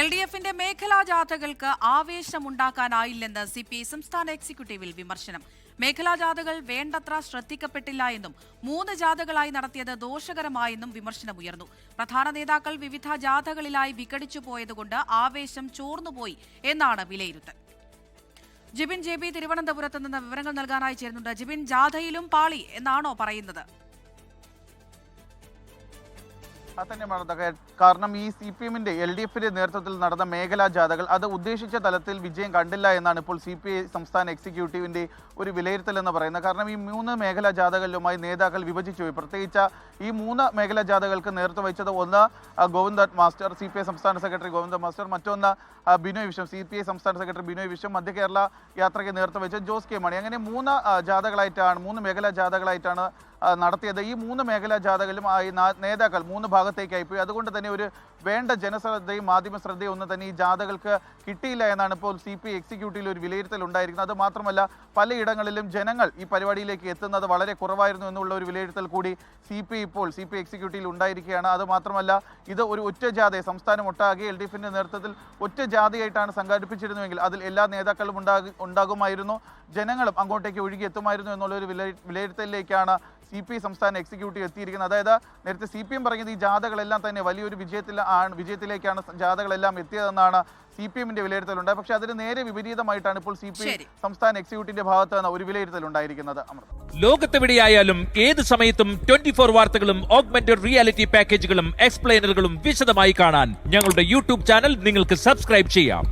LDFന്റെ മേഖലാ ജാഥകൾക്ക് ആവേശമുണ്ടാക്കാനായില്ലെന്ന് CPI സംസ്ഥാന എക്സിക്യൂട്ടീവിൽ വിമർശനം. മേഖലാ ജാഥകൾ വേണ്ടത്ര ശ്രദ്ധിക്കപ്പെട്ടില്ല എന്നും 3 ജാഥകളായി നടത്തിയത് ദോഷകരമായെന്നും വിമർശനമുയർന്നു. പ്രധാന നേതാക്കൾ വിവിധ ജാഥകളിലായി വിഘടിച്ചു പോയതുകൊണ്ട് ആവേശം ചോർന്നുപോയി എന്നാണ് വിലയിരുത്തൽ. ജിബിൻ JB തിരുവനന്തപുരത്ത് നിന്ന് വിവരങ്ങൾ നൽകാനായി ചേരുന്നുണ്ട്. ജിബിൻ, ജാഥയിലും പാളി എന്നാണോ പറയുന്നത്? കാരണം ഈ CPMന്റെ LDFന്റെ നേതൃത്വത്തിൽ നടന്ന മേഖലാ ജാഥകൾ അത് ഉദ്ദേശിച്ച തലത്തിൽ വിജയം കണ്ടില്ല എന്നാണ് ഇപ്പോൾ CPI സംസ്ഥാന എക്സിക്യൂട്ടീവിന്റെ ഒരു വിലയിരുത്തൽ എന്ന് പറയുന്നത്. കാരണം ഈ 3 മേഖലാ ജാഥകളിലുമായി നേതാക്കൾ വിഭജിച്ചു പോയി. പ്രത്യേകിച്ച് ഈ 3 മേഖലാ ജാഥകൾക്ക് നേതൃത്വം വഹിച്ചത് ഒന്ന് ഗോവിന്ദൻ മാസ്റ്റർ, CPI സംസ്ഥാന സെക്രട്ടറി ഗോവിന്ദൻ മാസ്റ്റർ, മറ്റൊന്ന് ബിനോയ് വിശ്വം, CPI സംസ്ഥാന സെക്രട്ടറി ബിനോയ് വിശ്വം, മധ്യ കേരള യാത്രയ്ക്ക് നേതൃത്വം വഹിച്ച ജോസ് കെ മാണി. അങ്ങനെ 3 മേഖലാ ജാഥകളായിട്ടാണ് നടത്തിയത്. ഈ 3 മേഖലാ ജാഥകളിലും നേതാക്കൾ 3 ഭാഗത്തേക്കായി പോയി. അതുകൊണ്ട് തന്നെ ഒരു വേണ്ട ജനശ്രദ്ധയും മാധ്യമ ശ്രദ്ധയും ഒന്നും തന്നെ ഈ ജാഥകൾക്ക് കിട്ടിയില്ല എന്നാണ് ഇപ്പോൾ CPI എക്സിക്യൂട്ടീവിൽ ഒരു വിലയിരുത്തൽ ഉണ്ടായിരിക്കുന്നത്. അത് മാത്രമല്ല, പലയിടങ്ങളിലും ജനങ്ങൾ ഈ പരിപാടിയിലേക്ക് എത്തുന്നത് വളരെ കുറവായിരുന്നു എന്നുള്ള ഒരു വിലയിരുത്തൽ കൂടി CPI എക്സിക്യൂട്ടീവിൽ ഉണ്ടായിരിക്കുകയാണ്. അത് മാത്രമല്ല, ഇത് ഒരു ഒറ്റ ജാഥയെ സംസ്ഥാനം ഒട്ടാകെ LDFന്റെ നേതൃത്വത്തിൽ ഒറ്റ ജാഥയായിട്ടാണ് സംഘടിപ്പിച്ചിരുന്നുവെങ്കിൽ അതിൽ എല്ലാ നേതാക്കളും ഉണ്ടാകുമായിരുന്നു, ജനങ്ങളും അങ്ങോട്ടേക്ക് ഒഴുകി എത്തുമായിരുന്നു എന്നുള്ളൊരു വിലയിരുത്തലിലേക്കാണ് CPI സംസ്ഥാന എക്സിക്യൂട്ടീവ് എത്തിയിരിക്കുന്നത്. അതായത് നേരത്തെ CPM പറഞ്ഞത് ഈ ജാഥകളെല്ലാം തന്നെ വലിയൊരു വിജയത്തിലേക്കാണ് ജാഥകളെല്ലാം എത്തിയതെന്നാണ് CPMന്റെ വിലയിരുത്തലുണ്ടായത്. പക്ഷേ അതിന് നേരെ വിപരീതമായിട്ടാണ് ഇപ്പോൾ CPI സംസ്ഥാന എക്സിക്യൂട്ടീവിന്റെ ഭാഗത്ത് നിന്ന് ഒരു വിലയിരുത്തൽ ഉണ്ടായിരിക്കുന്നത്. ലോകത്തെവിടെയായാലും ഏത് സമയത്തും 24 വാർത്തകളും ഓഗ്മെന്റഡ് റിയാലിറ്റി പാക്കേജുകളും എക്സ്പ്ലെയിനറുകളും വിശദമായി കാണാൻ ഞങ്ങളുടെ YouTube ചാനൽ നിങ്ങൾക്ക് സബ്സ്ക്രൈബ് ചെയ്യാം.